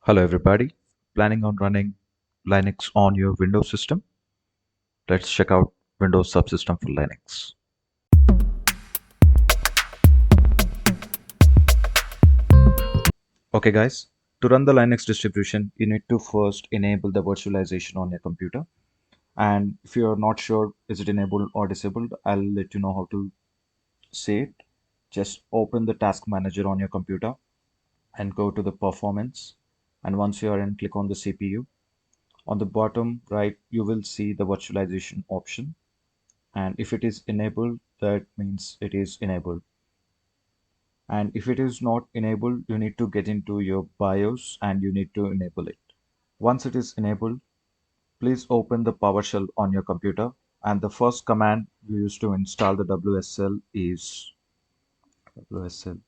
Hello everybody, planning on running Linux on your Windows system? Let's check out Windows Subsystem for Linux. Okay guys, to run the Linux distribution, you need to first enable the virtualization on your computer. And if you're not sure is it enabled or disabled, I'll let you know how to say it. Just open the task manager on your computer and go to the performance. And once you are in, click on the CPU. On the bottom right, you will see the virtualization option. And if it is enabled, that means it is enabled. And if it is not enabled, you need to get into your BIOS and you need to enable it. Once it is enabled, please open the PowerShell on your computer, and the first command you use to install the WSL is WSL.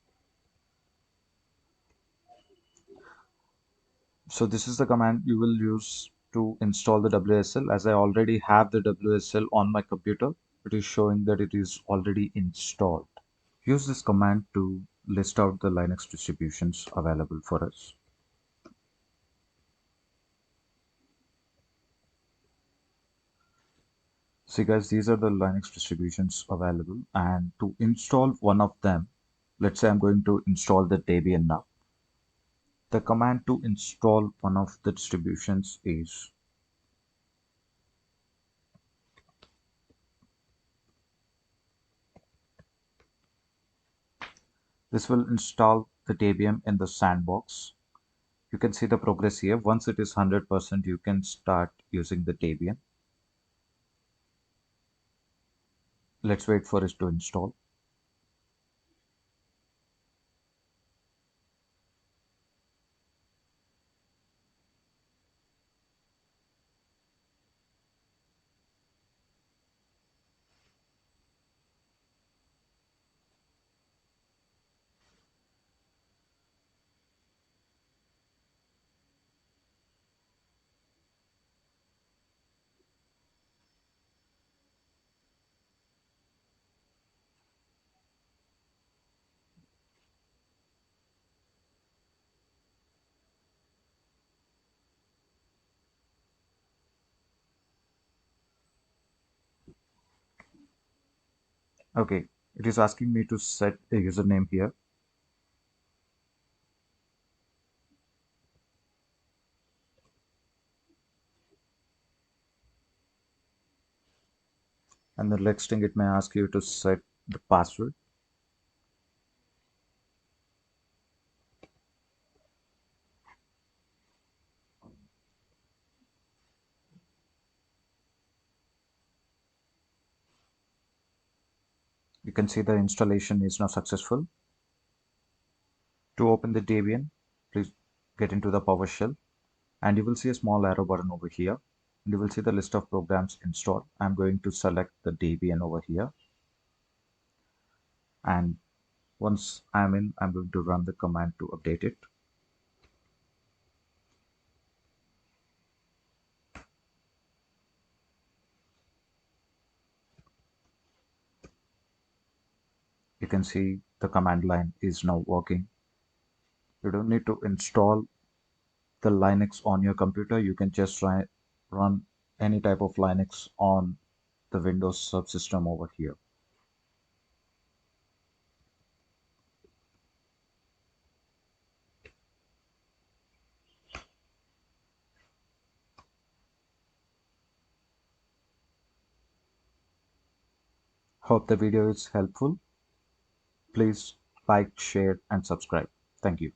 So this is the command you will use to install the WSL. As I already have the WSL on my computer, it is showing that it is already installed. Use this command to list out the Linux distributions available for us. See guys, these are the Linux distributions available, and to install one of them, let's say I'm going to install the Debian now. The command to install one of the distributions is this will install the Debian in the sandbox. You can see the progress here. Once it is 100%, you can start using the Debian. Let's wait for it to install. Okay, it is asking me to set a username here. And the next thing it may ask you to set the password. You can see the installation is now successful. To open the Debian, please get into the PowerShell, and you will see a small arrow button over here, and you will see the list of programs installed. I'm going to select the Debian over here, and once I'm in, I'm going to run the command to update it. You can see the command line is now working. You don't need to install the Linux on your computer. You can just run any type of Linux on the Windows subsystem over here. Hope the video is helpful. Please like, share, and subscribe. Thank you.